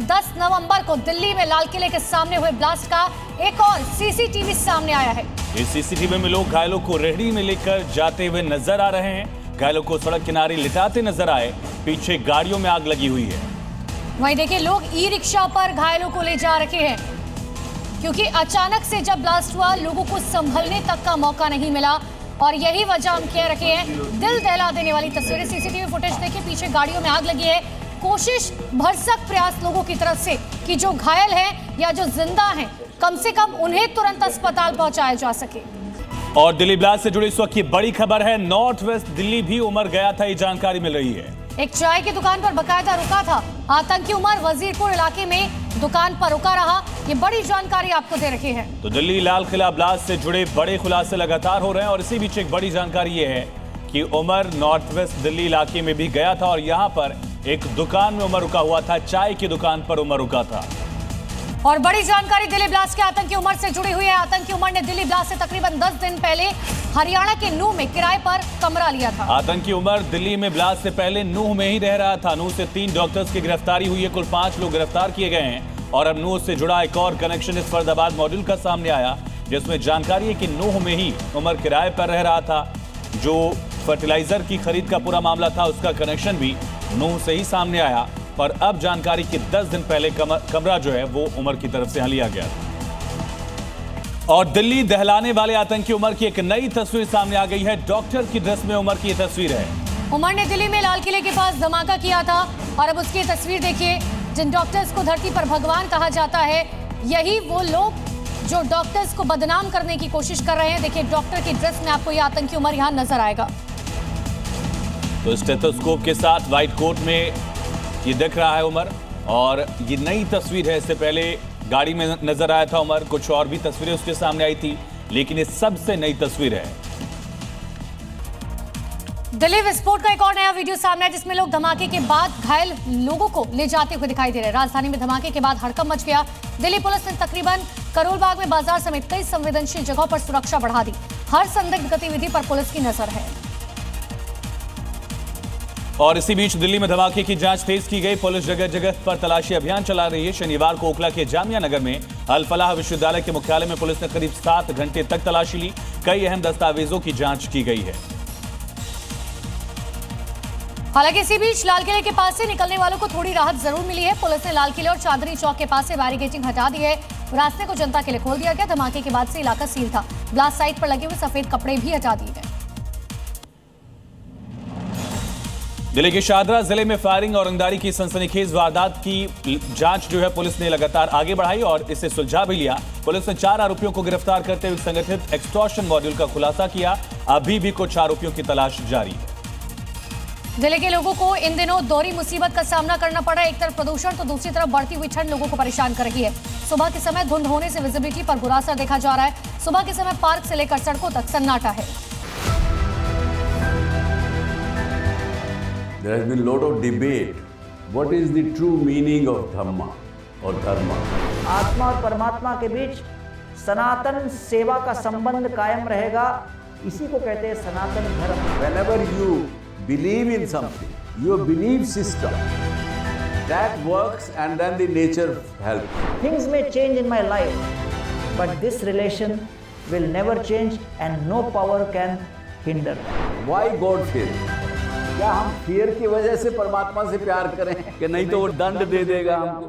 10 नवंबर को दिल्ली में लाल किले के सामने हुए ब्लास्ट का एक और सीसीटीवी सामने आया है। इस सीसीटीवी में लोग घायलों को रेहड़ी में लेकर जाते हुए नजर आ रहे हैं। घायलों को सड़क किनारे लिटाते नजर आए। पीछे गाड़ियों में आग लगी हुई है। वहीं देखिए, लोग ई रिक्शा पर घायलों को ले जा रखे हैं, क्योंकि अचानक से जब ब्लास्ट हुआ लोगों को संभलने तक का मौका नहीं मिला। और यही वजह हम कह रखे हैं। दिल दहला देने वाली तस्वीरें, सीसीटीवी फुटेज देखिए, पीछे गाड़ियों में आग लगी है। कोशिश, भरसक प्रयास लोगों की तरफ से कि जो घायल हैं या जो जिंदा हैं, कम से कम उन्हें तुरंत अस्पताल पहुंचाया जा सके। और दिल्ली ब्लास्ट से जुड़ी इस वक्त की बड़ी खबर है। नॉर्थ वेस्ट दिल्ली भी उमर गया था, ये जानकारी मिल रही है। एक चाय की दुकान पर बकायदा रुका था। आतंकी उमर वजीरपुर इलाके में दुकान पर रुका रहा। ये बड़ी जानकारी आपको दे रखी है। तो दिल्ली लाल किला ब्लास्ट से जुड़े बड़े खुलासे लगातार हो रहे हैं और इसी बीच एक बड़ी जानकारी ये है कि उमर नॉर्थ वेस्ट दिल्ली इलाके में भी गया था और यहाँ पर एक दुकान में उमर रुका हुआ था। चाय की दुकान पर उमर रुका था। और बड़ी जानकारी दिल्ली ब्लास्ट के आतंकी उमर से जुड़ी हुई है। आतंकी उमर ने दिल्ली ब्लास्ट से तकरीबन 10 दिन पहले हरियाणा के नूह में किराए पर कमरा लिया था। आतंकी उमर दिल्ली में ब्लास्ट से पहले नूह में ही रह रहा था। नूह से 3 डॉक्टर्स की गिरफ्तारी हुई है। कुल 5 लोग गिरफ्तार किए गए हैं और अब नूह से जुड़ा एक और कनेक्शन इस फरीदाबाद मॉड्यूल का सामने आया, जिसमें जानकारी है कि नूह में ही उमर किराए पर रह रहा था। जो फर्टिलाइजर की खरीद का पूरा मामला था, उसका कनेक्शन भी नूह से ही सामने आया। और अब जानकारी कि 10 दिन पहले कमरा जो है वो उमर की तरफ से यहाँ लिया गया था। और दिल्ली दहलाने वाले आतंकी उमर की एक नई तस्वीर सामने आ गई है। डॉक्टर की ड्रेस में उमर की ये तस्वीर है। उमर ने दिल्ली में लाल किले के पास धमाका किया था और अब उसकी तस्वीर देखिए। जिन डॉक्टर्स को धरती पर भगवान कहा जाता है, यही वो लोग जो डॉक्टर्स को बदनाम करने की कोशिश कर रहे हैं। देखिए, डॉक्टर की ड्रेस में आपको ये आतंकी उमर यहाँ नजर आएगा। तो स्टेथोस्कोप के साथ व्हाइट कोट में ये दिख रहा है उमर। और ये नई तस्वीर है। इससे पहले गाड़ी में नजर आया था उमर, कुछ और भी तस्वीरें उसके सामने आई थी, लेकिन ये सबसे नई तस्वीर है। दिल्ली विस्फोट का एक और नया वीडियो सामने है, जिसमें लोग धमाके के बाद घायल लोगों को ले जाते हुए दिखाई दे रहे हैं। राजधानी में धमाके के बाद हड़कंप मच गया। दिल्ली पुलिस ने तकरीबन करोल बाग में बाजार समेत कई संवेदनशील जगहों पर सुरक्षा बढ़ा दी। हर संदिग्ध गतिविधि पर पुलिस की नजर है। और इसी बीच दिल्ली में धमाके की जांच तेज की गई। पुलिस जगह जगह पर तलाशी अभियान चला रही है। शनिवार को ओखला के जामिया नगर में अल फलाह विश्वविद्यालय के मुख्यालय में पुलिस ने करीब 7 घंटे तक तलाशी ली। कई अहम दस्तावेजों की जांच की गई है। हालांकि इसी बीच लाल किले के पास से निकलने वालों को थोड़ी राहत जरूर मिली है। पुलिस ने लाल किले और चांदनी चौक के पास से बैरिकेडिंग हटा दी है। रास्ते को जनता के लिए खोल दिया गया। धमाके के बाद से इलाका सील था। ब्लास्ट साइट पर लगे हुए सफेद कपड़े भी हटा दिए गए। दिल्ली के शाहदरा जिले में फायरिंग और रंगदारी की सनसनीखेज वारदात की जांच जो है पुलिस ने लगातार आगे बढ़ाई और इसे सुलझा भी लिया। पुलिस ने 4 आरोपियों को गिरफ्तार करते हुए संगठित एक्सटॉर्शन मॉड्यूल का खुलासा किया। अभी भी कुछ आरोपियों की तलाश जारी है। जिले के लोगों को इन दिनों दोहरी मुसीबत का सामना करना पड़ रहा है। एक तरफ प्रदूषण तो दूसरी तरफ बढ़ती हुई ठंड लोगों को परेशान कर रही है। सुबह के समय धुंध होने से विजिबिलिटी पर बुरा असर देखा जा रहा है। सुबह के समय पार्क से लेकर सड़कों तक सन्नाटा है। There has been a lot of debate. What is the true meaning of Dhamma or Dharma? आत्मा और परमात्मा के बीच सनातन सेवा का संबंध कायम रहेगा, इसी को कहते हैं सनातन धर्म। Whenever you believe in something, your belief system that works and then the nature helps. Things may change in my life, but this relation will never change and no power can hinder. Why God fear? क्या हम fear की वजह से परमात्मा से प्यार करें कि नहीं तो वो दंड दे देगा हमको?